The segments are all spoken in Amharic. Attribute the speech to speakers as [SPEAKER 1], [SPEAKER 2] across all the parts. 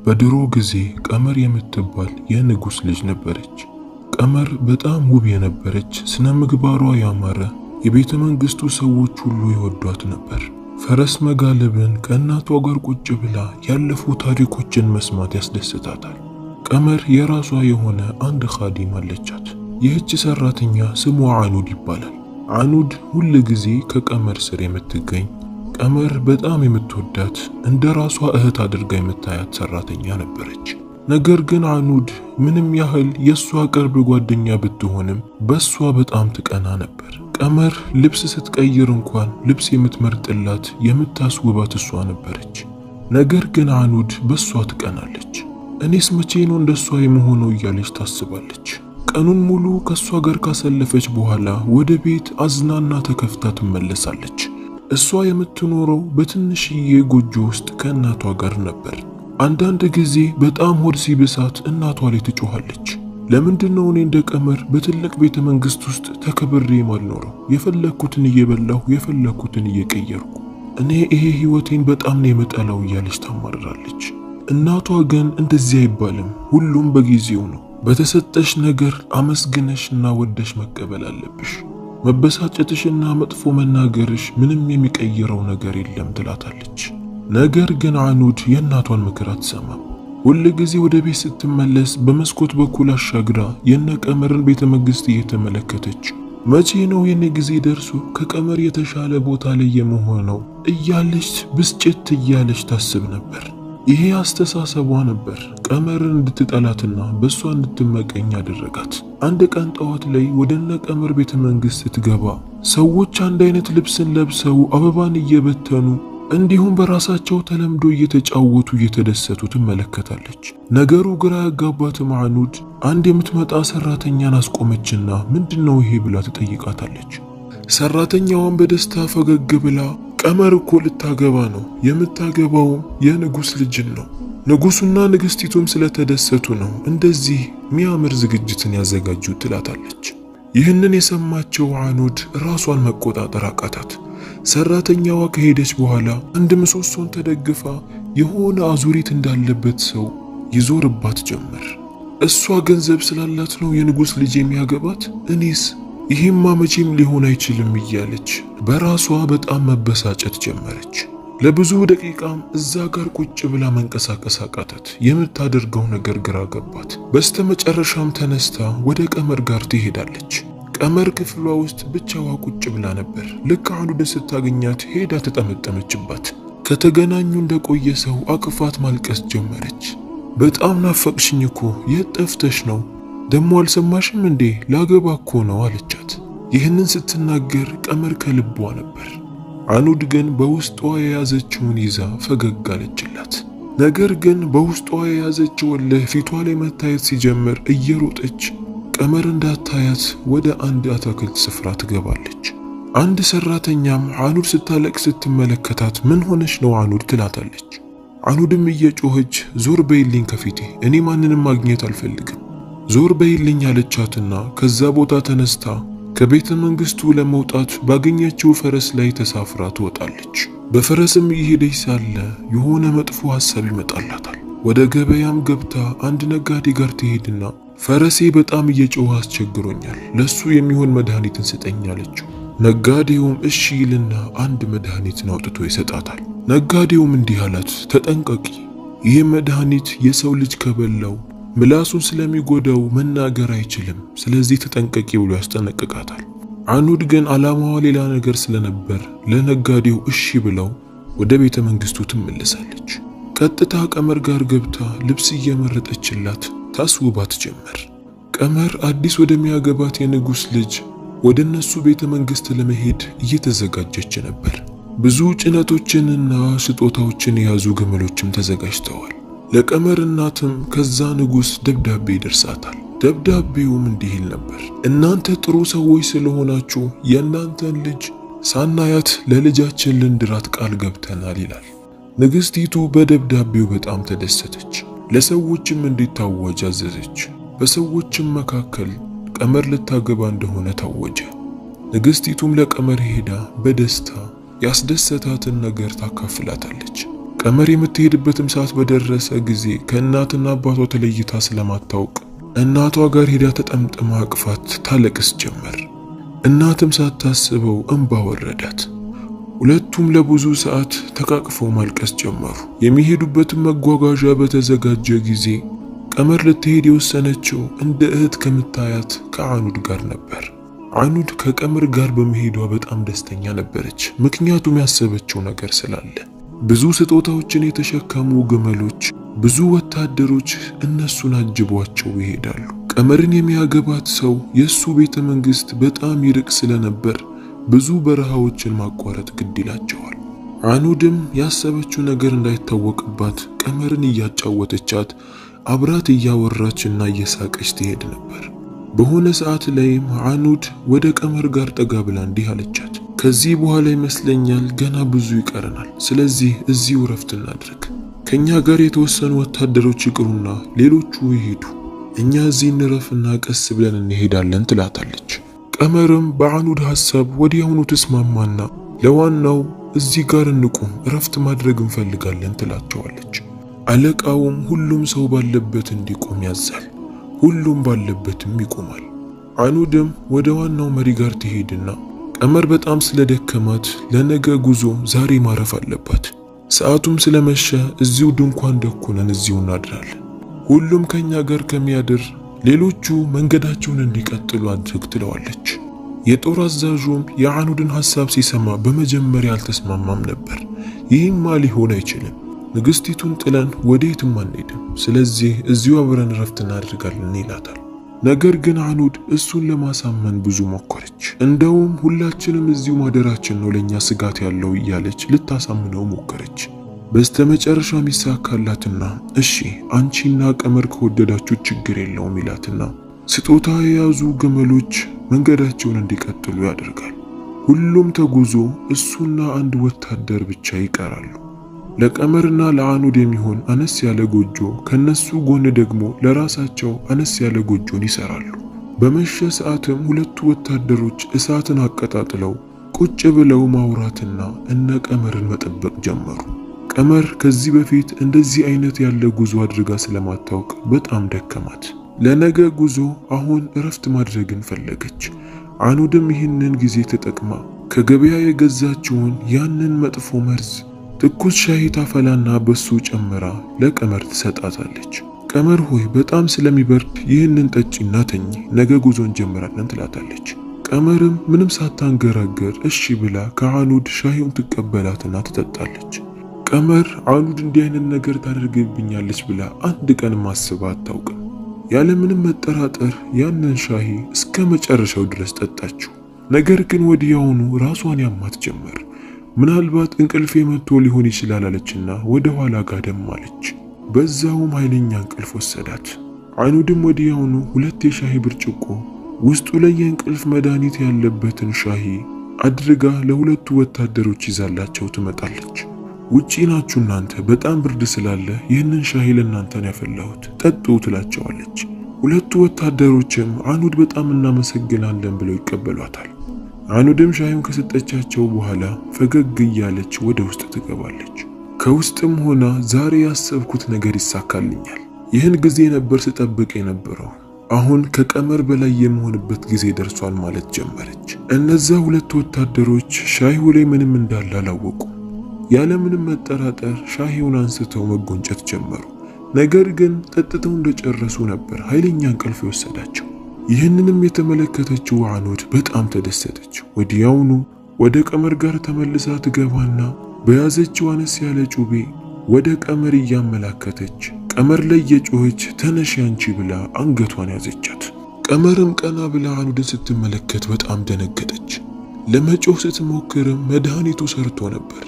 [SPEAKER 1] በድሮ ጊዜ ቀመር የምትባል የንጉስ ልጅ ነበረች። ቀመር በጣም ውብ የነበረች፣ ስነ ምግባሯ ያማረ፣ የቤተ መንግስቱ ሰዎች ሁሉ ይወዷት ነበር። ፈረስ መጋለብን ከእናቷ ጋር ቁጭ ብላ ያለፉ ታሪኮችን መስማት ያስደስታታል። ቀመር የራሷ የሆነ አንድ ኻዲም አለቻት። ይህች ሰራተኛ ስሟ አኑድ ይባላል። አኑድ ሁል ጊዜ ከቀመር ስር የምትገኝ፣ ቀመር በጣም የምትወዳት፣ እንደ ራሷ እህት አድርጋ የምታያት ሰራተኛ ነበረች። ነገር ግን አኑድ ምንም ያህል የሷ ቅርብ ጓደኛ ብትሆንም በሷ በጣም ትቀና ነበር። ቀመር ልብስ ስትቀይር እንኳን ልብስ የምትመርጥላት የምታስውባት እሷ ነበረች። ነገር ግን አኑድ በሷ ትቀናለች። እኔስ መቼ ነው እንደሷ የመሆነው እያለች ታስባለች። ቀኑን ሙሉ ከሷ ጋር ካሰለፈች በኋላ ወደ ቤት አዝናና ተከፍታ ትመለሳለች። እሷ የምትኖረው በትንሽዬ ጎጆ ውስጥ ከእናቷ ጋር ነበር። አንዳንድ ጊዜ በጣም ሆድ ሲብሳት እናቷ ላይ ትጮኻለች። ለምንድነው እኔ እንደ ቀመር በትልቅ ቤተ መንግስት ውስጥ ተከብሬ ማልኖረው? የፈለኩትን እየበላሁ የፈለኩትን እየቀየርኩ፣ እኔ ይሄ ህይወቴን በጣም ነው የመጠላው እያለች ታማርራለች። እናቷ ግን እንደዚህ አይባልም፣ ሁሉም በጊዜው ነው። በተሰጠሽ ነገር አመስግነሽና ወደሽ መቀበል አለብሽ። መበሳጨትሽና መጥፎ መናገርሽ ምንም የሚቀይረው ነገር የለም ትላታለች። ነገር ግን አኑድ የእናቷን ምክር አትሰማም። ሁል ጊዜ ወደ ቤት ስትመለስ በመስኮት በኩል አሻግራ የነ ቀመርን ቤተ መንግስት እየተመለከተች መቼ ነው የኔ ጊዜ ደርሶ ከቀመር የተሻለ ቦታ ላይ የመሆነው እያለች ብስጭት እያለች ታስብ ነበር። ይሄ አስተሳሰቧ ነበር ቀመርን እንድትጠላትና በሷ እንድትመቀኝ ያደረጋት። አንድ ቀን ጠዋት ላይ ወደነ ቀመር ቤተ መንግስት ስትገባ ሰዎች አንድ አይነት ልብስን ለብሰው አበባን እየበተኑ እንዲሁም በራሳቸው ተለምዶ እየተጫወቱ እየተደሰቱ ትመለከታለች። ነገሩ ግራ ያጋባትም አኑድ አንድ የምትመጣ ሰራተኛን አስቆመችና ምንድነው ይሄ ብላ ትጠይቃታለች። ሰራተኛዋን በደስታ ፈገግ ብላ ቀመር እኮ ልታገባ ነው፣ የምታገባው የንጉስ ልጅን ነው። ንጉሱና ንግስቲቱም ስለተደሰቱ ነው እንደዚህ ሚያምር ዝግጅትን ያዘጋጁት ትላታለች። ይህንን የሰማችው አኑድ ራሷን መቆጣጠር አቃታት። ሰራተኛዋ ከሄደች በኋላ አንድ ምሰሶን ተደግፋ የሆነ አዙሪት እንዳለበት ሰው ይዞርባት ጀመር። እሷ ገንዘብ ስላላት ነው የንጉስ ልጅ የሚያገባት? እኔስ ይሄማ መቼም ሊሆን አይችልም እያለች በራሷ በጣም መበሳጨት ጀመረች። ለብዙ ደቂቃም እዛ ጋር ቁጭ ብላ መንቀሳቀስ አቃታት። የምታደርገው ነገር ግራ ገባት። በስተመጨረሻም ተነስታ ወደ ቀመር ጋር ትሄዳለች። ቀመር ክፍሏ ውስጥ ብቻዋ ቁጭ ብላ ነበር። ልክ አኑድ ስታገኛት ሄዳ ተጠመጠመችባት። ከተገናኙ እንደቆየ ሰው አቅፋት ማልቀስ ጀመረች። በጣም ናፈቅሽኝ እኮ፣ የት ጠፍተሽ ነው? ደሞ አልሰማሽም እንዴ? ላገባ እኮ ነው አለቻት። ይህንን ስትናገር ቀመር ከልቧ ነበር። አኑድ ግን በውስጧ የያዘችውን ይዛ ፈገግ አለችላት። ነገር ግን በውስጧ የያዘችው እልህ ፊቷ ላይ መታየት ሲጀምር እየሮጠች ቀመር እንዳታያት ወደ አንድ አትክልት ስፍራ ትገባለች። አንድ ሰራተኛም አኑድ ስታለቅስ ስትመለከታት ምን ሆነሽ ነው አኑድ ትላታለች። አኑድም እየጮኸች ዞር በይልኝ ከፊቴ፣ እኔ ማንንም ማግኘት አልፈልግም፣ ዞር በይልኝ አለቻትና ከዛ ቦታ ተነስታ ከቤተ መንግስቱ ለመውጣት ባገኘችው ፈረስ ላይ ተሳፍራ ትወጣለች። በፈረስም እየሄደች ሳለ የሆነ መጥፎ ሐሳብ ይመጣላታል። ወደ ገበያም ገብታ አንድ ነጋዴ ጋር ትሄድና ፈረሴ በጣም እየጮኸ አስቸግሮኛል፣ ለሱ የሚሆን መድኃኒትን ስጠኝ አለችው። ነጋዴውም እሺ ይልና አንድ መድኃኒትን አውጥቶ ይሰጣታል። ነጋዴውም እንዲህ አላት፣ ተጠንቀቂ፣ ይህ መድኃኒት የሰው ልጅ ከበላው ምላሱን ስለሚጎዳው መናገር አይችልም፣ ስለዚህ ተጠንቀቂ ብሎ ያስጠነቅቃታል። አኑድ ግን ዓላማዋ ሌላ ነገር ስለነበር ለነጋዴው እሺ ብለው ወደ ቤተ መንግስቱ ትመለሳለች። ቀጥታ ቀመር ጋር ገብታ ልብስ እየመረጠችላት ታስውባት ጀመር። ቀመር አዲስ ወደሚያገባት የንጉስ ልጅ ወደ እነሱ ቤተ መንግስት ለመሄድ እየተዘጋጀች ነበር። ብዙ ጭነቶችንና ስጦታዎችን የያዙ ግመሎችም ተዘጋጅተዋል። ለቀመር እናትም ከዛ ንጉስ ደብዳቤ ይደርሳታል። ደብዳቤውም እንዲህ ይል ነበር፣ እናንተ ጥሩ ሰዎች ስለሆናችሁ የእናንተን ልጅ ሳናያት ለልጃችን ልንድራት ቃል ገብተናል ይላል። ንግስቲቱ በደብዳቤው በጣም ተደሰተች። ለሰዎችም እንዲታወጅ አዘዘች። በሰዎችም መካከል ቀመር ልታገባ እንደሆነ ታወጀ። ንግስቲቱም ለቀመር ሄዳ በደስታ ያስደሰታትን ነገር ታካፍላታለች። ቀመር የምትሄድበትም ሰዓት በደረሰ ጊዜ ከእናትና አባቷ ተለይታ ስለማታውቅ እናቷ ጋር ሄዳ ተጠምጥማ አቅፋት ታለቅስ ጀመር። እናትም ሳታስበው እንባ ወረዳት። ሁለቱም ለብዙ ሰዓት ተቃቅፈው ማልቀስ ጀመሩ። የሚሄዱበትም መጓጓዣ በተዘጋጀ ጊዜ ቀመር ልትሄድ የወሰነችው እንደ እህት ከምታያት ከአኑድ ጋር ነበር። አኑድ ከቀመር ጋር በመሄዷ በጣም ደስተኛ ነበረች። ምክንያቱም ያሰበችው ነገር ስላለ ብዙ ስጦታዎችን የተሸከሙ ግመሎች፣ ብዙ ወታደሮች እነሱን አጅቧቸው ይሄዳሉ። ቀመርን የሚያገባት ሰው የሱ ቤተ መንግስት በጣም ይርቅ ስለነበር ብዙ በረሃዎችን ማቋረጥ ግድ ይላቸዋል። አኑድም ያሰበችው ነገር እንዳይታወቅባት ቀመርን እያጫወተቻት አብራት እያወራችና እየሳቀች ትሄድ ነበር። በሆነ ሰዓት ላይም አኑድ ወደ ቀመር ጋር ጠጋ ብላ እንዲህ አለቻት፣ ከዚህ በኋላ ይመስለኛል ገና ብዙ ይቀረናል። ስለዚህ እዚሁ ረፍት እናድርግ። ከኛ ጋር የተወሰኑ ወታደሮች ይቅሩና ሌሎቹ ይሄዱ፣ እኛ እዚህ እንረፍና ቀስ ብለን እንሄዳለን ትላታለች። ቀመርም በአኑድ ሐሳብ ወዲያውኑ ተስማማና ለዋናው እዚህ ጋር እንቁም፣ ረፍት ማድረግ እንፈልጋለን ትላቸዋለች። አለቃውም ሁሉም ሰው ባለበት እንዲቆም ያዛል። ሁሉም ባለበትም ይቆማል። አኑድም ወደ ዋናው መሪ ጋር ትሄድና ቀመር በጣም ስለደከማት ለነገ ጉዞ ዛሬ ማረፍ አለባት። ሰዓቱም ስለመሸ እዚሁ ድንኳን ደኩነን እዚሁ እናድራለን። ሁሉም ከኛ ጋር ከሚያድር ሌሎቹ መንገዳቸውን እንዲቀጥሉ አድርግ ትለዋለች። የጦር አዛዡም የአኑድን ሐሳብ ሲሰማ በመጀመሪያ አልተስማማም ነበር። ይህማ ሊሆን አይችልም፣ ንግስቲቱን ጥለን ወዴትም አንሄድም፣ ስለዚህ እዚሁ አብረን ረፍት እናድርጋለን ይላታል። ነገር ግን አኑድ እሱን ለማሳመን ብዙ ሞከረች። እንደውም ሁላችንም እዚሁ ማደራችን ነው ለኛ ስጋት ያለው እያለች ልታሳምነው ሞከረች። በስተመጨረሻም ይሳካላትና እሺ አንቺና ቀመር ከወደዳችሁ ችግር የለውም ይላትና ስጦታ የያዙ ግመሎች መንገዳቸውን እንዲቀጥሉ ያደርጋል። ሁሉም ተጉዞ እሱና አንድ ወታደር ብቻ ይቀራሉ። ለቀመርና ለአኑድ የሚሆን አነስ ያለ ጎጆ ከነሱ ጎን ደግሞ ለራሳቸው አነስ ያለ ጎጆን ይሰራሉ። በመሸ ሰዓትም ሁለቱ ወታደሮች እሳትን አቀጣጥለው ቁጭ ብለው ማውራትና እነ ቀመርን መጠበቅ ጀመሩ። ቀመር ከዚህ በፊት እንደዚህ አይነት ያለ ጉዞ አድርጋ ስለማታውቅ በጣም ደከማት። ለነገ ጉዞ አሁን እረፍት ማድረግን ፈለገች። አኑድም ይህንን ጊዜ ተጠቅማ ከገበያ የገዛችውን ያንን መጥፎ መርዝ ትኩስ ሻይ ታፈላና በሱ ጨምራ ለቀመር ትሰጣታለች። ቀመር ሆይ በጣም ስለሚበርድ ይህንን ጠጪና ተኚ፣ ነገ ጉዞ እንጀምራለን ትላታለች። ቀመርም ምንም ሳታንገራገር እሺ ብላ ከአኑድ ሻዩን ትቀበላትና ትጠጣለች። ቀመር አኑድ እንዲህ አይነት ነገር ታደርግብኛለች ብላ አንድ ቀን ማስባ አታውቅም። ያለ ምንም መጠራጠር ያንን ሻይ እስከ መጨረሻው ድረስ ጠጣችው። ነገር ግን ወዲያውኑ ራሷን ያማት ጀመር። ምናልባት እንቅልፌ መጥቶ ሊሆን ይችላል አለችና ወደ ኋላ ጋደም አለች። በዛውም ኃይለኛ እንቅልፍ ወሰዳት። አኑድም ወዲያውኑ ሁለት የሻይ ብርጭቆ ውስጡ ላይ የእንቅልፍ መድኃኒት ያለበትን ሻይ አድርጋ ለሁለቱ ወታደሮች ይዛላቸው ትመጣለች። ውጪ ናችሁ እናንተ፣ በጣም ብርድ ስላለ ይህንን ሻይ ለእናንተ ነው ያፈላሁት፣ ጠጡ ትላቸዋለች። ሁለቱ ወታደሮችም አኑድ በጣም እናመሰግናለን ብለው ይቀበሏታል። አኑድም ሻዩን ከሰጠቻቸው በኋላ ፈገግ እያለች ወደ ውስጥ ትገባለች። ከውስጥም ሆና ዛሬ ያሰብኩት ነገር ይሳካልኛል፣ ይህን ጊዜ ነበር ስጠብቅ የነበረው፣ አሁን ከቀመር በላይ የመሆንበት ጊዜ ደርሷል ማለት ጀመረች። እነዛ ሁለት ወታደሮች ሻዩ ላይ ምንም እንዳለ አላወቁ። ያለምንም መጠራጠር ሻዩን አንስተው መጎንጨት ጀመሩ። ነገር ግን ጠጥተው እንደጨረሱ ነበር ኃይለኛ እንቅልፍ የወሰዳቸው። ይህንንም የተመለከተችው አኑድ በጣም ተደሰተች። ወዲያውኑ ወደ ቀመር ጋር ተመልሳ ትገባና በያዘችው አነስ ያለ ጩቤ ወደ ቀመር እያመላከተች ቀመር ላይ የጮኸች ተነሽ አንቺ ብላ አንገቷን ያዘቻት። ቀመርም ቀና ብላ አኑድን ስትመለከት በጣም ደነገጠች። ለመጮህ ስትሞክርም መድኃኒቱ ሰርቶ ነበር።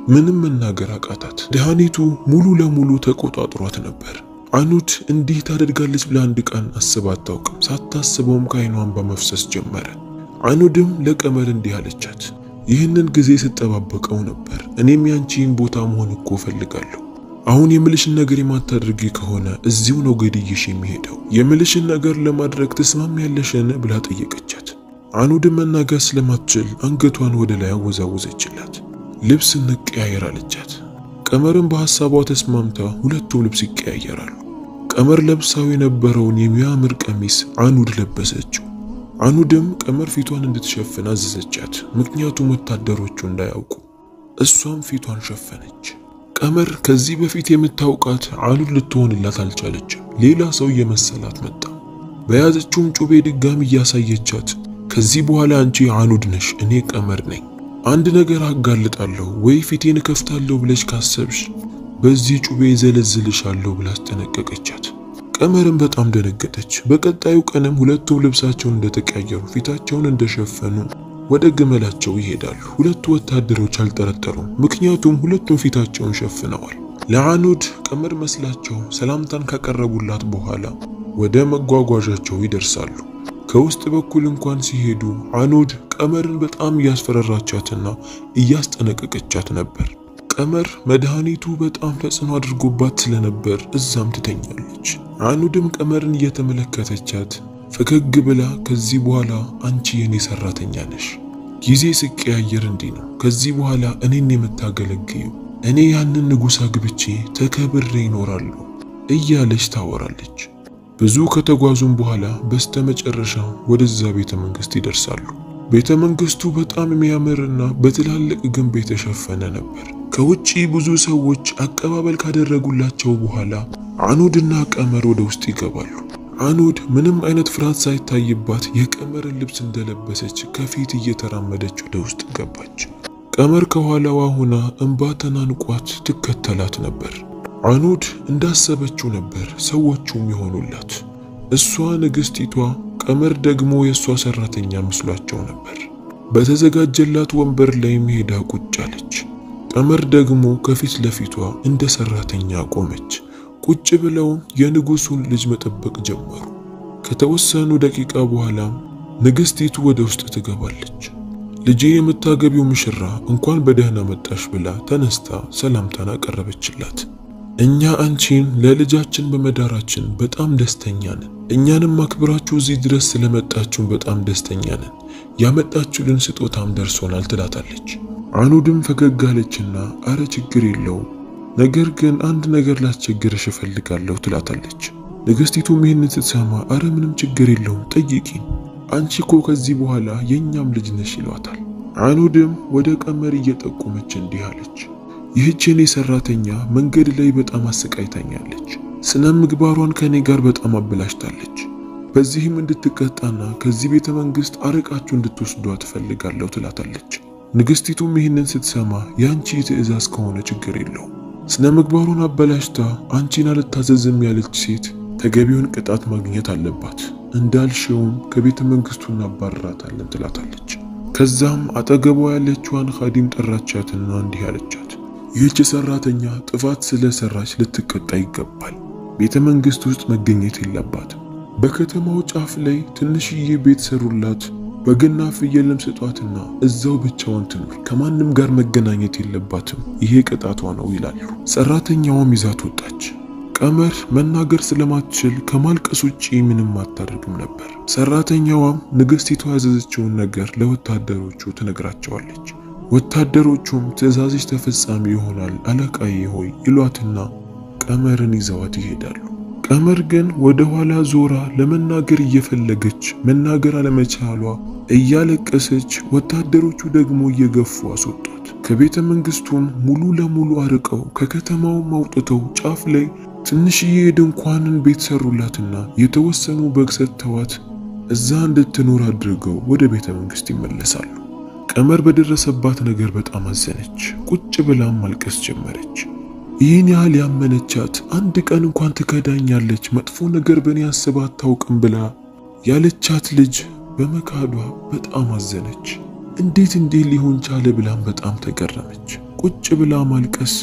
[SPEAKER 1] ምንም መናገር አቃታት። መድኃኒቱ ሙሉ ለሙሉ ተቆጣጥሯት ነበር። አኑድ እንዲህ ታደርጋለች ብላ አንድ ቀን አስባ አታውቅም። ሳታስበውም ከዓይኗን በመፍሰስ ጀመረ። አኑድም ለቀመር እንዲህ አለቻት፣ ይህንን ጊዜ ስጠባበቀው ነበር። እኔም ያንቺን ቦታ መሆን እኮ ፈልጋለሁ። አሁን የምልሽን ነገር የማታደርጊ ከሆነ እዚሁ ነው ገድዬሽ የሚሄደው። የምልሽን ነገር ለማድረግ ትስማሚያለሽን ብላ ጠየቀቻት። አኑድም መናገር ስለማትችል አንገቷን ወደ ላይ አወዛወዘችላት። ልብስ እንቀያየር አለቻት። ቀመርን በሐሳቧ ተስማምታ ሁለቱም ልብስ ይቀያየራሉ። ቀመር ለብሳው የነበረውን የሚያምር ቀሚስ አኑድ ለበሰችው። አኑድም ቀመር ፊቷን እንድትሸፍን አዘዘቻት፣ ምክንያቱም ወታደሮቹ እንዳያውቁ። እሷም ፊቷን ሸፈነች። ቀመር ከዚህ በፊት የምታውቃት አኑድ ልትሆንላት አልቻለችም። ሌላ ሰው እየመሰላት መጣ። በያዘችውም ጩቤ ድጋሚ እያሳየቻት ከዚህ በኋላ አንቺ አኑድ ነሽ፣ እኔ ቀመር ነኝ። አንድ ነገር አጋልጣለሁ ወይ ፊቴን ከፍታለሁ ብለሽ ካሰብሽ በዚህ ጩቤ ዘለዝልሻለሁ ብላ አስጠነቀቀቻት። ቀመርም በጣም ደነገጠች። በቀጣዩ ቀንም ሁለቱም ልብሳቸውን እንደተቀያየሩ ፊታቸውን እንደሸፈኑ ወደ ግመላቸው ይሄዳሉ። ሁለቱ ወታደሮች አልጠረጠሩም፣ ምክንያቱም ሁለቱም ፊታቸውን ሸፍነዋል። ለአኑድ ቀመር መስላቸው ሰላምታን ካቀረቡላት በኋላ ወደ መጓጓዣቸው ይደርሳሉ። ከውስጥ በኩል እንኳን ሲሄዱ አኑድ ቀመርን በጣም እያስፈራራቻትና እያስጠነቀቀቻት ነበር። ቀመር መድኃኒቱ በጣም ተጽዕኖ አድርጎባት ስለነበር እዛም ትተኛለች። አኑድም ቀመርን እየተመለከተቻት ፈገግ ብላ ከዚህ በኋላ አንቺ የኔ ሰራተኛ ነሽ፣ ጊዜ ሲቀያየር እንዲህ ነው፣ ከዚህ በኋላ እኔን የምታገለግዩ፣ እኔ ያንን ንጉሥ አግብቼ ተከብሬ ይኖራለሁ እያለች ታወራለች። ብዙ ከተጓዙም በኋላ በስተመጨረሻ ወደዛ ቤተ መንግስት ይደርሳሉ። ቤተ መንግስቱ በጣም የሚያምርና በትላልቅ ግንብ የተሸፈነ ነበር። ከውጪ ብዙ ሰዎች አቀባበል ካደረጉላቸው በኋላ አኑድና ቀመር ወደ ውስጥ ይገባሉ። አኑድ ምንም አይነት ፍርሃት ሳይታይባት የቀመርን ልብስ እንደለበሰች ከፊት እየተራመደች ወደ ውስጥ ገባች። ቀመር ከኋላዋ ሆና እንባ ተናንቋት ትከተላት ነበር። አኑድ እንዳሰበችው ነበር ሰዎቹም ይሆኑላት። እሷ ንግስቲቷ፣ ቀመር ደግሞ የእሷ ሰራተኛ መስሏቸው ነበር። በተዘጋጀላት ወንበር ላይ ሄዳ ቁጭ አለች። ቀመር ደግሞ ከፊት ለፊቷ እንደ ሰራተኛ ቆመች። ቁጭ ብለው የንጉሱን ልጅ መጠበቅ ጀመሩ። ከተወሰኑ ደቂቃ በኋላ ንግስቲቱ ወደ ውስጥ ትገባለች። ልጄ የምታገቢው ሙሽራ እንኳን በደህና መጣሽ ብላ ተነስታ ሰላምታን አቀረበችላት። እኛ አንቺን ለልጃችን በመዳራችን በጣም ደስተኛ ነን። እኛንም አክብራችሁ እዚህ ድረስ ስለመጣችሁ በጣም ደስተኛ ነን። ያመጣችሁልን ስጦታም ደርሶናል ትላታለች። አኑድም ፈገግ አለችና አረ ችግር የለውም፣ ነገር ግን አንድ ነገር ላስቸግርሽ እፈልጋለሁ ትላታለች። ንግስቲቱም ይህንን ስትሰማ አረ ምንም ችግር የለውም ጠይቂኝ፣ አንቺ እኮ ከዚህ በኋላ የኛም ልጅ ነሽ ይሏታል። አኑድም ወደ ቀመር እየጠቆመች እንዲህ አለች፣ ይህች የኔ ሰራተኛ መንገድ ላይ በጣም አሰቃይታኛለች። ስነ ምግባሯን ከኔ ጋር በጣም አበላሽታለች። በዚህም እንድትቀጣና ከዚህ ቤተ መንግስት አርቃችሁ እንድትወስዷት ትፈልጋለሁ ትላታለች። ንግስቲቱም ይህንን ስትሰማ ያንቺ ትዕዛዝ ከሆነ ችግር የለውም፣ ስነ ምግባሩን አበላሽታ አንቺን አልታዘዝም ያለች ሴት ተገቢውን ቅጣት ማግኘት አለባት፣ እንዳልሽውም ከቤተ መንግስቱ እናባረራታለን ትላታለች። ከዛም አጠገቧ ያለችዋን ኻዲም ጠራቻትና እንዲህ አለቻት፣ ይህች ሰራተኛ ጥፋት ስለሰራች ልትቀጣ ይገባል። ቤተ መንግስት ውስጥ መገኘት የለባትም። በከተማው ጫፍ ላይ ትንሽዬ ቤት ሰሩላት፣ በግና ፍየልም ስጧትና እዛው ብቻዋን ትኑር፣ ከማንም ጋር መገናኘት የለባትም፣ ይሄ ቅጣቷ ነው ይላሉ። ሰራተኛዋም ይዛት ወጣች። ቀመር መናገር ስለማትችል ከማልቀስ ውጪ ምንም አታደርግም ነበር። ሰራተኛዋም ንግስቲቷ ያዘዘችውን ነገር ለወታደሮቹ ትነግራቸዋለች። ወታደሮቹም ትዕዛዝሽ ተፈጻሚ ይሆናል አለቃዬ ሆይ ይሏትና ቀመርን ይዘዋት ይሄዳሉ። ቀመር ግን ወደ ኋላ ዞራ ለመናገር እየፈለገች መናገር አለመቻሏ እያለቀሰች፣ ወታደሮቹ ደግሞ እየገፉ አስወጧት። ከቤተ መንግስቱም ሙሉ ለሙሉ አርቀው ከከተማውም አውጥተው ጫፍ ላይ ትንሽዬ ድንኳንን ቤት ሰሩላትና የተወሰኑ በግ ሰጥተዋት እዛ እንድትኖር አድርገው ወደ ቤተ መንግስት ይመለሳሉ። ቀመር በደረሰባት ነገር በጣም አዘነች። ቁጭ ብላም ማልቀስ ጀመረች። ይህን ያህል ያመነቻት አንድ ቀን እንኳን ትከዳኛለች፣ መጥፎ ነገር በእኔ አስባ አታውቅም ብላ ያለቻት ልጅ በመካዷ በጣም አዘነች። እንዴት እንዲህ ሊሆን ቻለ ብላም በጣም ተገረመች። ቁጭ ብላ ማልቀስ፣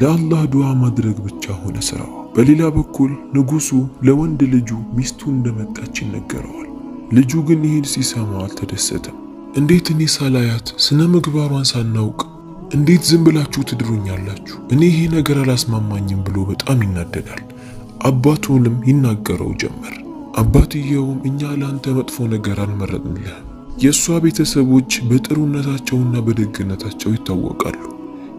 [SPEAKER 1] ለአላህ ዱዓ ማድረግ ብቻ ሆነ ስራዋ። በሌላ በኩል ንጉሱ ለወንድ ልጁ ሚስቱ እንደመጣች ይነገረዋል። ልጁ ግን ይህን ሲሰማ አልተደሰተም። እንዴት እኔ ሳላያት ስነ ምግባሯን ሳናውቅ እንዴት ዝም ብላችሁ ትድሩኛላችሁ? እኔ ይሄ ነገር አላስማማኝም ብሎ በጣም ይናደዳል። አባቱንም ይናገረው ጀመር። አባትየውም እኛ ላንተ መጥፎ ነገር አልመረጥንልህም። የሷ ቤተሰቦች በጥሩነታቸውና በደግነታቸው ይታወቃሉ።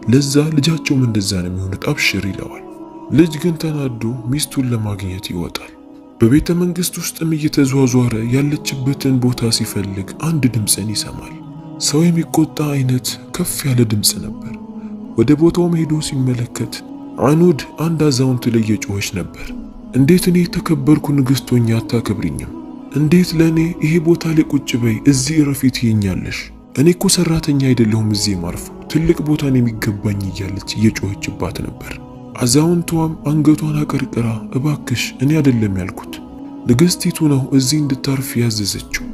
[SPEAKER 1] ለዛ ልጃቸውም እንደዛ ነው የሚሆኑት አብሽር ይለዋል። ልጅ ግን ተናዶ ሚስቱን ለማግኘት ይወጣል። በቤተ መንግስት ውስጥም እየተዟዟረ ያለችበትን ቦታ ሲፈልግ አንድ ድምፅን ይሰማል። ሰው የሚቆጣ አይነት ከፍ ያለ ድምፅ ነበር። ወደ ቦታውም ሄዶ ሲመለከት አኑድ አንድ አዛውንት ላይ እየጮኸች ነበር። እንዴት እኔ የተከበርኩ ንግስት ሆኜ አታከብሪኝም? እንዴት ለኔ ይሄ ቦታ ላይ ቁጭ በይ እዚህ ረፊት ይኛለሽ? እኔ እኮ ሰራተኛ አይደለሁም እዚህ ማርፈው ትልቅ ቦታን የሚገባኝ እያለች እየጮኸችባት ነበር። አዛውንቷም አንገቷን አቀርቅራ እባክሽ እኔ አይደለም ያልኩት ንግስቲቱ ነው እዚህ እንድታርፍ ያዘዘችው።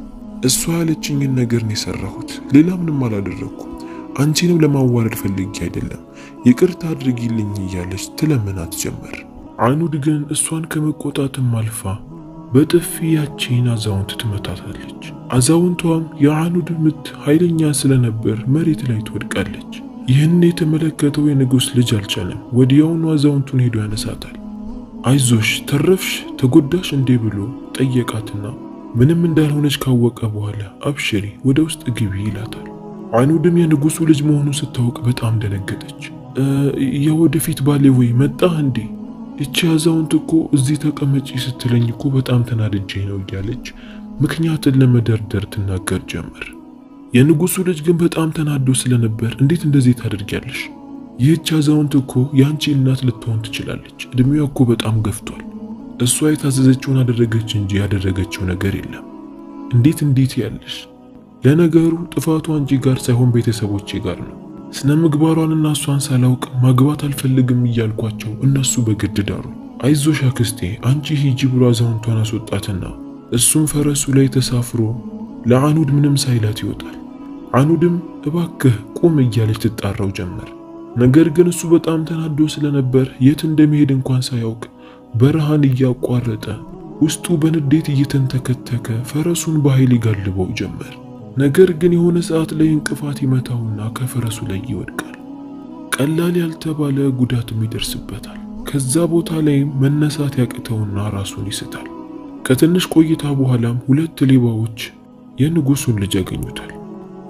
[SPEAKER 1] እሷ ያለችኝን ነገር ነው የሰራሁት፣ ሌላ ምንም አላደረኩም። አንቺንም ለማዋረድ ፈልጌ አይደለም፣ ይቅርታ አድርጊልኝ እያለች ትለምናት ጀመር። አኑድ ግን እሷን ከመቆጣትም አልፋ በጥፊ ያቺን አዛውንት ትመታታለች። አዛውንቷም የአኑድ ምት ኃይለኛ ስለነበር መሬት ላይ ትወድቃለች። ይህን የተመለከተው የንጉስ ልጅ አልቻለም። ወዲያውኑ አዛውንቱን ሄዶ ያነሳታል። አይዞሽ ተረፍሽ ተጎዳሽ እንዴ ብሎ ጠየቃትና ምንም እንዳልሆነች ካወቀ በኋላ አብሽሪ ወደ ውስጥ ግቢ ይላታል። አኑድም የንጉሱ ልጅ መሆኑን ስታውቅ በጣም ደነገጠች። የወደፊት ባሌ ወይ መጣህ እንዴ? እቺ አዛውንት እኮ እዚህ ተቀመጪ ስትለኝ እኮ በጣም ተናድጄ ነው እያለች ምክንያትን ለመደርደር ትናገር ጀመር። የንጉሱ ልጅ ግን በጣም ተናዶ ስለነበር እንዴት እንደዚህ ታደርጊያለሽ? ይህች አዛውንት እኮ ያንቺ እናት ልትሆን ትችላለች። እድሜዋ እኮ በጣም ገፍቷል። እሷ የታዘዘችውን አደረገች እንጂ ያደረገችው ነገር የለም። እንዴት ያለሽ? ለነገሩ ጥፋቱ አንቺ ጋር ሳይሆን ቤተሰቦቼ ጋር ነው። ስነ ምግባሯንና እሷን ሳላውቅ ማግባት አልፈልግም እያልኳቸው እነሱ በግድ ዳሩ። አይዞሽ አክስቴ አንቺ ሂጂ ብሎ አዛውንቷን አስወጣትና እሱም ፈረሱ ላይ ተሳፍሮ ለአኑድ ምንም ሳይላት ይወጣል። አኑድም እባክህ ቁም እያለች ትጣራው ጀመር። ነገር ግን እሱ በጣም ተናዶ ስለነበር የት እንደሚሄድ እንኳን ሳያውቅ በረሃን እያቋረጠ ውስጡ በንዴት እየተንተከተከ ፈረሱን በኃይል ይጋልበው ጀመር። ነገር ግን የሆነ ሰዓት ላይ እንቅፋት ይመታውና ከፈረሱ ላይ ይወድቃል። ቀላል ያልተባለ ጉዳትም ይደርስበታል። ከዛ ቦታ ላይ መነሳት ያቅተውና ራሱን ይስታል። ከትንሽ ቆይታ በኋላም ሁለት ሌባዎች የንጉሱን ልጅ ያገኙታል።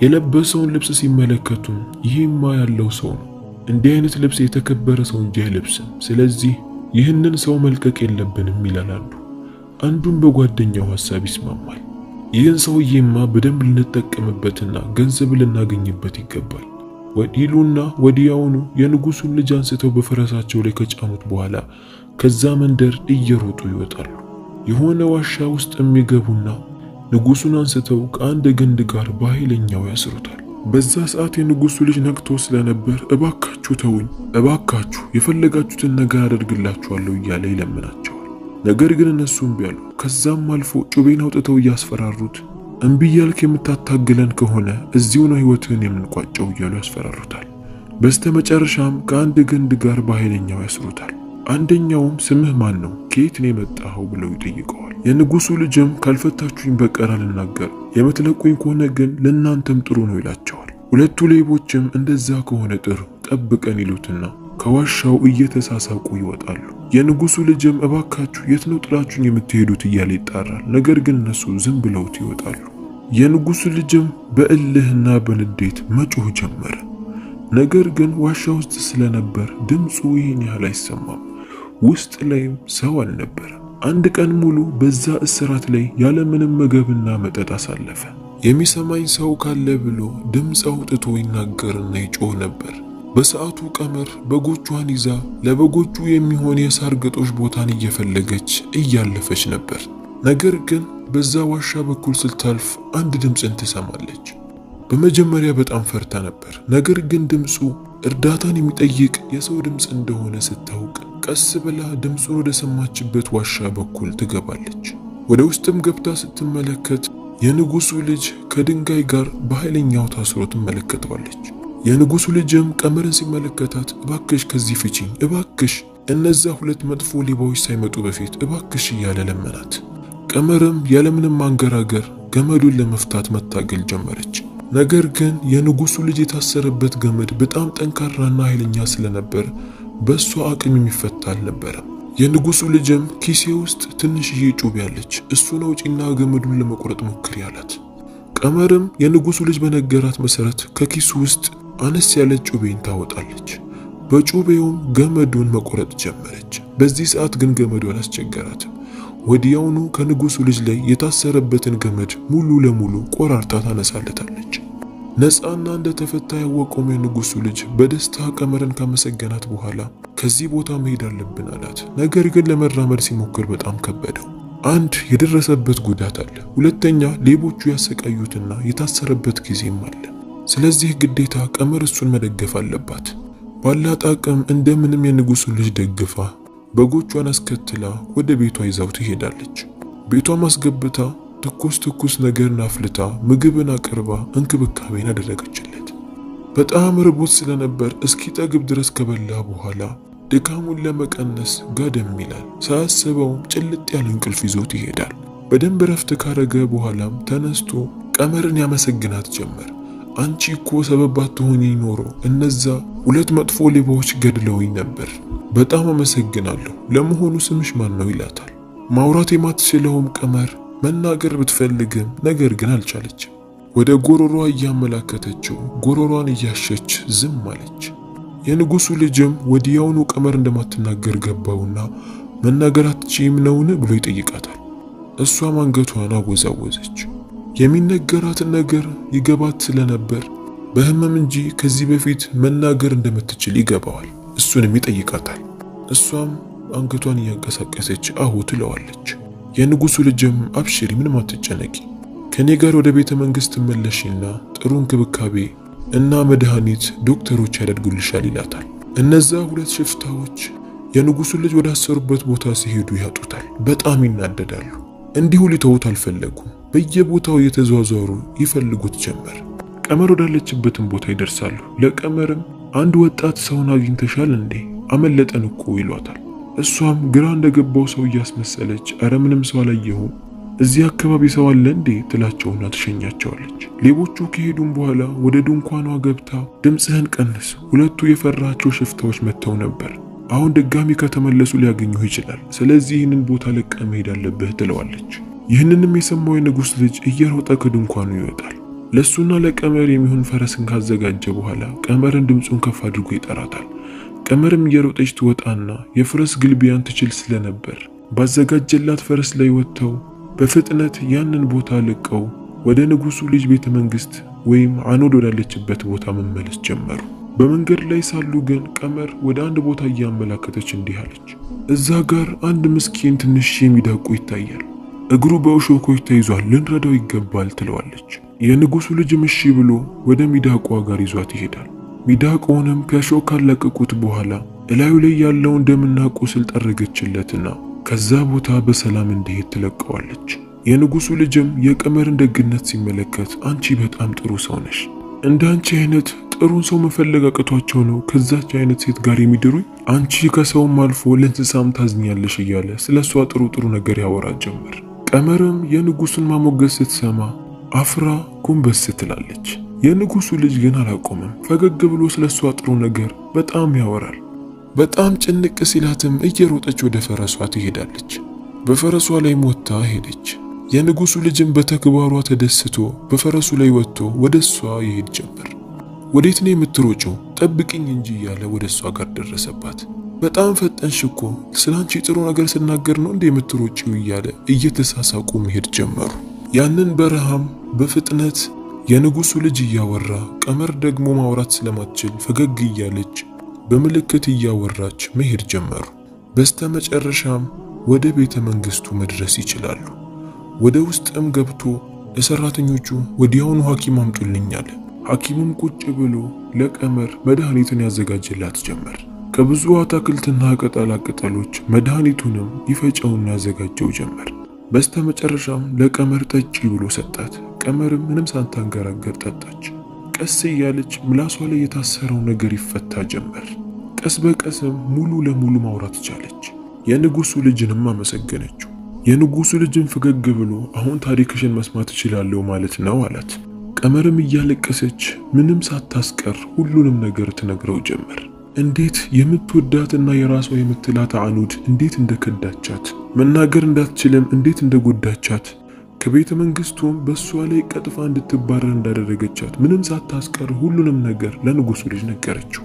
[SPEAKER 1] የለበሰውን ልብስ ሲመለከቱም ይሄማ ያለው ሰው ነው፣ እንዲህ አይነት ልብስ የተከበረ ሰው እንጂ አይለብስም፣ ስለዚህ ይህንን ሰው መልቀቅ የለብንም ይላሉ። አንዱም በጓደኛው ሐሳብ ይስማማል። ይህን ሰውዬማ በደንብ ልንጠቀምበትና ገንዘብ ልናገኝበት ይገባል ወዲሉና ወዲያውኑ የንጉሱን ልጅ አንስተው በፈረሳቸው ላይ ከጫኑት በኋላ ከዛ መንደር እየሮጡ ይወጣሉ። የሆነ ዋሻ ውስጥ የሚገቡና ንጉሱን አንስተው ከአንድ ግንድ ጋር በኃይለኛው ያስሩታል። በዛ ሰዓት የንጉሱ ልጅ ነቅቶ ስለነበር እባካችሁ ተውኝ፣ እባካችሁ የፈለጋችሁትን ነገር አደርግላችኋለሁ እያለ ይለምናቸዋል። ነገር ግን እነሱ እምቢ አሉ። ከዛም አልፎ ጩቤን አውጥተው እያስፈራሩት እምቢ ያልክ የምታታግለን ከሆነ እዚሁ ነው ህይወትህን የምንቋጨው እያሉ ያስፈራሩታል። በስተመጨረሻም ከአንድ ግንድ ጋር በኃይለኛው ያስሩታል። አንደኛውም ስምህ ማን ነው? ከየት ነው የመጣኸው? ብለው ይጠይቀዋል። የንጉሱ ልጅም ካልፈታችሁኝ በቀር አልናገርም፣ የምትለቁኝ ከሆነ ግን ለእናንተም ጥሩ ነው ይላቸዋል። ሁለቱ ሌቦችም እንደዛ ከሆነ ጥሩ ጠብቀን ይሉትና ከዋሻው እየተሳሳቁ ይወጣሉ። የንጉሱ ልጅም እባካችሁ የት ነው ጥላችሁኝ የምትሄዱት እያለ ይጣራል። ነገር ግን እነሱ ዝም ብለውት ይወጣሉ። የንጉሱ ልጅም በእልህና በንዴት መጮህ ጀመረ። ነገር ግን ዋሻ ውስጥ ስለነበር ድምፁ ይህን ያህል አይሰማም። ውስጥ ላይም ሰው አልነበረም። አንድ ቀን ሙሉ በዛ እስራት ላይ ያለ ምንም ምግብና መጠጥ አሳለፈ። የሚሰማኝ ሰው ካለ ብሎ ድምፅ አውጥቶ ይናገርና ይጮህ ነበር። በሰዓቱ ቀመር በጎቿን ይዛ ለበጎቹ የሚሆን የሳር ግጦሽ ቦታን እየፈለገች እያለፈች ነበር። ነገር ግን በዛ ዋሻ በኩል ስታልፍ አንድ ድምፅን ትሰማለች። በመጀመሪያ በጣም ፈርታ ነበር። ነገር ግን ድምፁ እርዳታን የሚጠይቅ የሰው ድምፅ እንደሆነ ስታውቅ ቀስ ብላ ድምፁን ወደ ሰማችበት ዋሻ በኩል ትገባለች። ወደ ውስጥም ገብታ ስትመለከት የንጉሱ ልጅ ከድንጋይ ጋር በኃይለኛው ታስሮ ትመለከተዋለች። የንጉሱ ልጅም ቀመርን ሲመለከታት እባክሽ ከዚህ ፍቺኝ፣ እባክሽ እነዛ ሁለት መጥፎ ሌባዎች ሳይመጡ በፊት እባክሽ እያለ ለመናት። ቀመርም ያለምንም ማንገራገር ገመዱን ለመፍታት መታገል ጀመረች። ነገር ግን የንጉሱ ልጅ የታሰረበት ገመድ በጣም ጠንካራና ኃይለኛ ስለነበር በሷ አቅም የሚፈታ አልነበረም። የንጉሱ ልጅም ኪሴ ውስጥ ትንሽዬ ጩቤ ያለች፣ እሱን አውጪና ገመዱን ለመቁረጥ ሞክሪ አላት። ቀመርም የንጉሱ ልጅ በነገራት መሰረት ከኪሱ ውስጥ አነስ ያለች ጩቤን ታወጣለች። በጩቤውም ገመዱን መቆረጥ ጀመረች። በዚህ ሰዓት ግን ገመዱ አላስቸገራትም። ወዲያውኑ ከንጉሱ ልጅ ላይ የታሰረበትን ገመድ ሙሉ ለሙሉ ቆራርጣ ታነሳለታለች። ነፃና እንደተፈታ ያወቀው የንጉሱ ልጅ በደስታ ቀመርን ካመሰገናት በኋላ ከዚህ ቦታ መሄድ አለብን አላት። ነገር ግን ለመራመድ ሲሞክር በጣም ከበደው። አንድ የደረሰበት ጉዳት አለ፣ ሁለተኛ ሌቦቹ ያሰቃዩትና የታሰረበት ጊዜም አለ። ስለዚህ ግዴታ ቀመር እሱን መደገፍ አለባት። ባላት አቅም እንደምንም የንጉሱን ልጅ ደግፋ በጎቿን አስከትላ ወደ ቤቷ ይዛው ትሄዳለች። ቤቷን ማስገብታ ትኩስ ነገርን አፍልታ ምግብን አቅርባ እንክብካቤን አደረገችለት። በጣም ርቦት ስለነበር እስኪጠግብ ድረስ ከበላ በኋላ ድካሙን ለመቀነስ ጋደም ይላል። ሳያስበውም ጭልጥ ያለ እንቅልፍ ይዞት ይሄዳል። በደንብ ረፍት ካረገ በኋላም ተነስቶ ቀመርን ያመሰግናት ጀመር። አንቺ እኮ ሰበብ ባትሆኚ ኖሮ እነዛ 2 መጥፎ ሌባዎች ገድለውኝ ነበር። በጣም አመሰግናለሁ። ለመሆኑ ስምሽ ማን ነው ይላታል። ማውራት የማትችለውም ቀመር መናገር ብትፈልግም ነገር ግን አልቻለችም። ወደ ጎሮሮዋ እያመላከተችው ጎሮሮዋን እያሸች ዝም አለች። የንጉሱ ልጅም ወዲያውኑ ቀመር እንደማትናገር ገባውና መናገር አትችይም ነውን ብሎ ይጠይቃታል። እሷም አንገቷን አወዛወዘች። የሚነገራትን ነገር ይገባት ስለነበር በህመም እንጂ ከዚህ በፊት መናገር እንደምትችል ይገባዋል። እሱንም ይጠይቃታል። እሷም አንገቷን እያንቀሳቀሰች አሁ ትለዋለች። የንጉሱ ልጅም አብሽሪ፣ ምንም አትጨነቂ፣ ከኔ ጋር ወደ ቤተ መንግስት መለሽና ጥሩ እንክብካቤ እና መድኃኒት ዶክተሮች ያደርጉልሻል ይላታል። እነዛ 2 ሽፍታዎች የንጉሱ ልጅ ወደ አሰሩበት ቦታ ሲሄዱ ያጡታል። በጣም ይናደዳሉ። እንዲሁ ሊተውት አልፈለጉም። በየቦታው እየተዟዟሩ ይፈልጉት ጀመር። ቀመር ወዳለችበትም ቦታ ይደርሳሉ። ለቀመርም አንድ ወጣት ሰውን አግኝተሻል እንዴ? አመለጠን እኮ ይሏታል። እሷም ግራ እንደገባው ሰው እያስመሰለች አረ ምንም ሰው አላየሁም፣ እዚህ አካባቢ ሰው አለ እንዴ ትላቸውና ትሸኛቸዋለች። ሌቦቹ ከሄዱም በኋላ ወደ ድንኳኗ ገብታ ድምፅህን ቀንስ፣ 2 የፈራቸው ሽፍታዎች መጥተው ነበር፣ አሁን ድጋሚ ከተመለሱ ሊያገኙህ ይችላል፣ ስለዚህ ይህንን ቦታ ለቀ መሄድ አለብህ ትለዋለች። ይህንንም የሰማው የንጉስ ልጅ እየሮጠ ከድንኳኑ ይወጣል። ለሱና ለቀመር የሚሆን ፈረስን ካዘጋጀ በኋላ ቀመርን ድምፁን ከፍ አድርጎ ይጠራታል። ቀመርም እየሮጠች ትወጣና የፈረስ ግልቢያን ትችል ስለነበር ባዘጋጀላት ፈረስ ላይ ወጥተው በፍጥነት ያንን ቦታ ለቀው ወደ ንጉሱ ልጅ ቤተ መንግስት ወይም አኖድ ወዳለችበት ቦታ መመለስ ጀመሩ። በመንገድ ላይ ሳሉ ግን ቀመር ወደ አንድ ቦታ እያመላከተች እንዲህ አለች። እዛ ጋር አንድ ምስኪን ትንሽ የሚዳቁ ይታያል፣ እግሩ በእሾኮች ተይዟል፣ ልንረዳው ይገባል ትለዋለች። የንጉሱ ልጅም እሺ ብሎ ወደ ሚዳቋ ጋር ይዟት ይሄዳል። ሚዳቋውንም ከእሾህ ካለቀቁት በኋላ እላዩ ላይ ያለውን ደምና ቁስል ጠረገችለትና ከዛ ቦታ በሰላም እንዲሄድ ትለቀዋለች። የንጉሱ ልጅም የቀመርን ደግነት ሲመለከት አንቺ በጣም ጥሩ ሰው ነሽ፣ እንዳንቺ አይነት ጥሩን ሰው መፈለግ አቅቷቸው ነው ከዛች አይነት ሴት ጋር የሚድሩኝ፣ አንቺ ከሰውም አልፎ ለእንስሳም ታዝኛለሽ እያለ ስለሷ ጥሩ ነገር ያወራ ጀመር። ቀመርም የንጉሱን ማሞገስ ስትሰማ አፍራ ጎንበስ ትላለች። የንጉሱ ልጅ ግን አላቆመም። ፈገግ ብሎ ስለሷ ጥሩ ነገር በጣም ያወራል። በጣም ጭንቅ ሲላትም እየሮጠች ወደ ፈረሷ ትሄዳለች። በፈረሷ ላይ ሞታ ሄደች። የንጉሱ ልጅም በተግባሯ ተደስቶ በፈረሱ ላይ ወጥቶ ወደሷ ይሄድ ጀመር። ወዴት ነው የምትሮጪው? ጠብቂኝ እንጂ እያለ ወደሷ ጋር ደረሰባት። በጣም ፈጠንሽ እኮ ስላንቺ ጥሩ ነገር ስናገር ነው እንደ የምትሮጪው እያለ እየተሳሳቁ መሄድ ጀመሩ። ያንን በረሃም በፍጥነት የንጉሱ ልጅ እያወራ ቀመር ደግሞ ማውራት ስለማትችል ፈገግ እያለች በምልክት እያወራች መሄድ ጀመሩ። በስተመጨረሻም ወደ ቤተ መንግስቱ መድረስ ይችላሉ። ወደ ውስጥም ገብቶ ለሰራተኞቹ ወዲያውኑ ሐኪም አምጡልኝ አለ። ሐኪሙም ቁጭ ብሎ ለቀመር መድኃኒትን ያዘጋጅላት ጀመር። ከብዙ አትክልትና ቅጠላ ቅጠሎች መድኃኒቱንም ይፈጨውና ያዘጋጀው ጀመር። በስተመጨረሻም ለቀመር ጠጪ ብሎ ሰጣት። ቀመርም ምንም ሳታንገራገር ጠጣች። ቀስ እያለች ምላሷ ላይ የታሰረው ነገር ይፈታ ጀመር። ቀስ በቀስም ሙሉ ለሙሉ ማውራት ቻለች። የንጉሱ ልጅንም አመሰገነችው። የንጉሱ ልጅም ፈገግ ብሎ አሁን ታሪክሽን መስማት እችላለሁ ማለት ነው አላት። ቀመርም እያለቀሰች ምንም ሳታስቀር ሁሉንም ነገር ትነግረው ጀመር። እንዴት የምትወዳትና የራሷ የምትላት አኑድ እንዴት እንደከዳቻት፣ መናገር እንዳትችልም እንዴት እንደጎዳቻት፣ ከቤተ መንግስቱም በሷ ላይ ቀጥፋ እንድትባረር እንዳደረገቻት ምንም ሳታስቀር ሁሉንም ነገር ለንጉሱ ልጅ ነገረችው።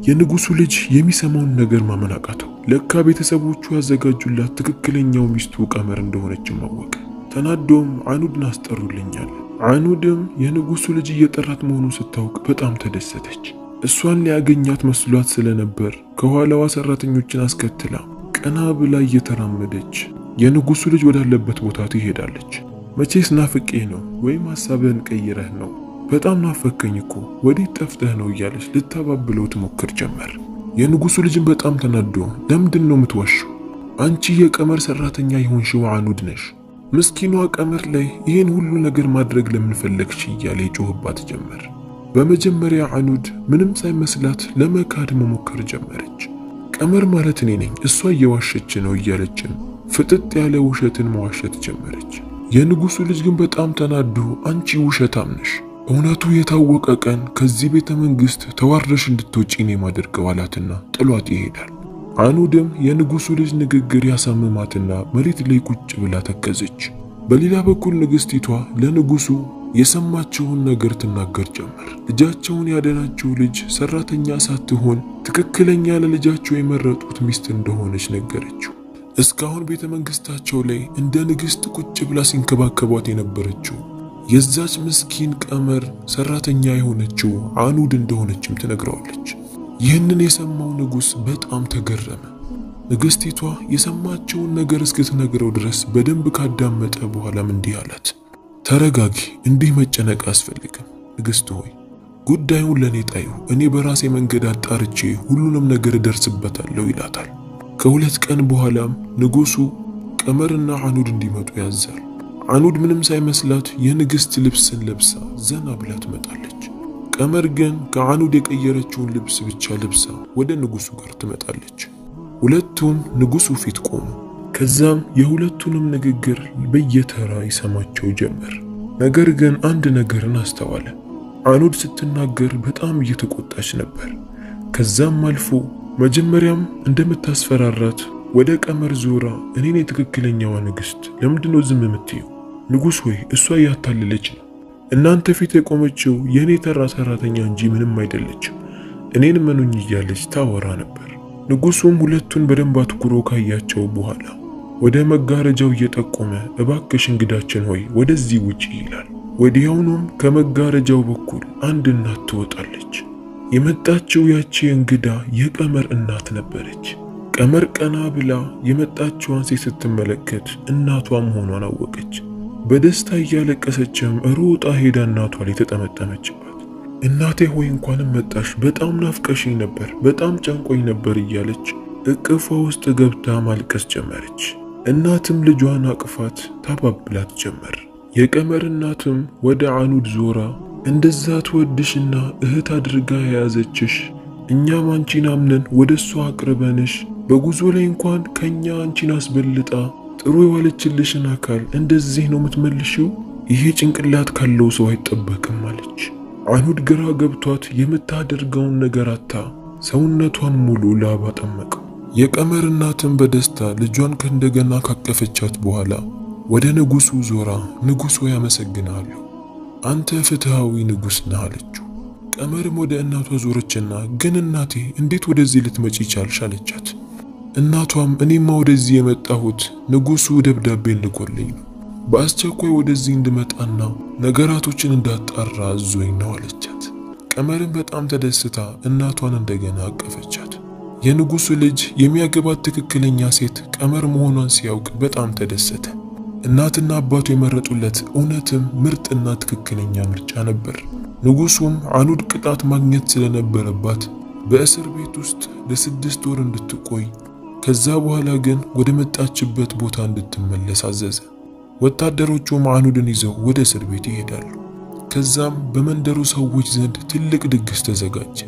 [SPEAKER 1] የንጉሱ ልጅ የሚሰማውን ነገር ማመን አቃተው። ለካ ቤተሰቦቹ ያዘጋጁላት ትክክለኛው ሚስቱ ቀመር እንደሆነችም አወቀ። ተናዶም አኑድን አስጠሩልኛል። አኑድም የንጉሱ ልጅ እየጠራት መሆኑን ስታውቅ በጣም ተደሰተች። እሷን ሊያገኛት መስሏት ስለነበር ከኋላዋ ሰራተኞችን አስከትላ ቀና ብላ እየተራመደች የንጉሱ ልጅ ወዳለበት ቦታ ትሄዳለች። መቼስ ናፍቄ ነው ወይም ሐሳብህን ቀይረህ ነው? በጣም ናፈከኝ እኮ ወዴት ጠፍተህ ነው እያለች ልታባብለው ትሞክር ጀመር። የንጉሱ ልጅም በጣም ተናዶ ለምንድን ነው የምትዋሽው? አንቺ የቀመር ሰራተኛ የሆንሽው አኑድ ነሽ። ምስኪኗ ቀመር ላይ ይህን ሁሉ ነገር ማድረግ ለምን ፈለግሽ እያለ ይጮህባት ጀመር። በመጀመሪያ አኑድ ምንም ሳይመስላት ለመካድ መሞከር ጀመረች። ቀመር ማለት እኔ ነኝ፣ እሷ እየዋሸች ነው እያለችም ፍጥጥ ያለ ውሸትን መዋሸት ጀመረች። የንጉሱ ልጅ ግን በጣም ተናዶ አንቺ ውሸታም ነሽ፣ እውነቱ የታወቀ ቀን ከዚህ ቤተ መንግስት ተዋርደሽ እንድትወጪ ነው የማደርገው አላትና ጥሏት ይሄዳል። አኑድም የንጉሱ ልጅ ንግግር ያሳመማትና መሬት ላይ ቁጭ ብላ ተከዘች። በሌላ በኩል ንግስቲቷ ለንጉሱ የሰማችውን ነገር ትናገር ጀመር። ልጃቸውን ያደናቸው ልጅ ሰራተኛ ሳትሆን ትክክለኛ ለልጃቸው የመረጡት ሚስት እንደሆነች ነገረችው። እስካሁን ቤተ መንግስታቸው ላይ እንደ ንግስት ቁጭ ብላ ሲንከባከቧት የነበረችው የዛች ምስኪን ቀመር ሰራተኛ የሆነችው አኑድ እንደሆነችም ትነግረዋለች። ይህንን የሰማው ንጉስ በጣም ተገረመ። ንግስቲቷ የሰማችውን ነገር እስክትነግረው ድረስ በደንብ ካዳመጠ በኋላም እንዲህ አላት፣ ተረጋጊ፣ እንዲህ መጨነቅ አያስፈልግም። ንግስት ሆይ ጉዳዩን ለኔ ጣዩ፣ እኔ በራሴ መንገድ አጣርቼ ሁሉንም ነገር እደርስበታለሁ ይላታል። ከሁለት ቀን በኋላም ንጉሱ ቀመርና አኑድ እንዲመጡ ያዛል። አኑድ ምንም ሳይመስላት የንግስት ልብስን ለብሳ ዘና ብላ ትመጣለች። ቀመር ግን ከአኑድ የቀየረችውን ልብስ ብቻ ለብሳ ወደ ንጉሱ ጋር ትመጣለች። ሁለቱም ንጉሱ ፊት ቆሙ። ከዛም የሁለቱንም ንግግር በየተራ ይሰማቸው ጀመር። ነገር ግን አንድ ነገርን አስተዋለ። አኑድ ስትናገር በጣም እየተቆጣች ነበር። ከዛም አልፎ መጀመሪያም እንደምታስፈራራት ወደ ቀመር ዞራ እኔን የትክክለኛዋ ንግስት ለምንድነው ዝም የምትይው? ንጉስ ሆይ እሷ እያታለለች ነው። እናንተ ፊት የቆመችው የኔ ተራ ሰራተኛ እንጂ ምንም አይደለችም። እኔን መኑኝ እያለች ታወራ ነበር። ንጉሱም ሁለቱን በደንብ አትኩሮ ካያቸው በኋላ ወደ መጋረጃው እየጠቆመ እባክሽ እንግዳችን ሆይ ወደዚህ ውጪ ይላል። ወዲያውኑም ከመጋረጃው በኩል አንድ እናት ትወጣለች። የመጣችው ያቺ እንግዳ የቀመር እናት ነበረች። ቀመር ቀና ብላ የመጣችዋን ሴት ስትመለከት እናቷ መሆኗን አወቀች። በደስታ እያለቀሰችም ሮጣ ሄዳ እናቷ ላይ ተጠመጠመችባት። እናቴ ሆይ እንኳንም መጣሽ፣ በጣም ናፍቀሽኝ ነበር፣ በጣም ጨንቆኝ ነበር እያለች እቅፏ ውስጥ ገብታ ማልቀስ ጀመረች። እናትም ልጇን አቅፋት ታባብላት ጀመር። የቀመር እናትም ወደ አኑድ ዞራ እንደዛ ትወድሽና እህት አድርጋ የያዘችሽ እኛም አንቺን አምነን ወደሷ አቅርበንሽ በጉዞ ላይ እንኳን ከኛ አንቺን አስበልጣ ጥሩ የዋለችልሽን አካል እንደዚህ ነው የምትመልሺው? ይሄ ጭንቅላት ካለው ሰው አይጠበቅም አለች። አኑድ ግራ ገብቷት የምታደርገውን ነገር አታ ሰውነቷን ሙሉ ላባ ጠመቀው። የቀመር እናትም በደስታ ልጇን ከእንደገና ካቀፈቻት በኋላ ወደ ንጉሱ ዞራ ንጉሱ ያመሰግናለሁ፣ አንተ ፍትሃዊ ንጉስ ነህ አለችው። ቀመርም ወደ እናቷ ዞረችና ግን እናቴ እንዴት ወደዚህ ልትመጪ ቻልሽ አለቻት። እናቷም እኔማ ወደዚህ የመጣሁት ንጉሱ ደብዳቤ ልኮልኝ ነው፣ በአስቸኳይ ወደዚህ እንድመጣና ነገራቶችን እንዳጣራ አዞኝ ነው አለቻት። ቀመርም በጣም ተደስታ እናቷን እንደገና አቀፈቻት። የንጉሱ ልጅ የሚያገባት ትክክለኛ ሴት ቀመር መሆኗን ሲያውቅ በጣም ተደሰተ። እናትና አባቱ የመረጡለት እውነትም ምርጥና ትክክለኛ ምርጫ ነበር። ንጉሱም አኑድ ቅጣት ማግኘት ስለነበረባት በእስር ቤት ውስጥ ለ6 ወር እንድትቆይ ከዛ በኋላ ግን ወደ መጣችበት ቦታ እንድትመለስ አዘዘ። ወታደሮቹም አኑድን ይዘው ወደ እስር ቤት ይሄዳሉ። ከዛም በመንደሩ ሰዎች ዘንድ ትልቅ ድግስ ተዘጋጀ።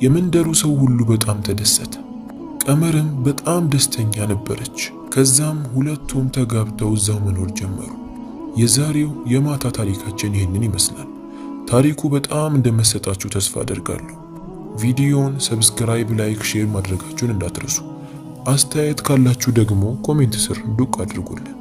[SPEAKER 1] የመንደሩ ሰው ሁሉ በጣም ተደሰተ። ቀመርም በጣም ደስተኛ ነበረች። ከዛም ሁለቱም ተጋብተው እዛው መኖር ጀመሩ። የዛሬው የማታ ታሪካችን ይህንን ይመስላል። ታሪኩ በጣም እንደመሰጣችሁ ተስፋ አደርጋለሁ። ቪዲዮውን ሰብስክራይብ፣ ላይክ፣ ሼር ማድረጋችሁን እንዳትረሱ። አስተያየት ካላችሁ ደግሞ ኮሜንት ስር ዱቅ አድርጉልን።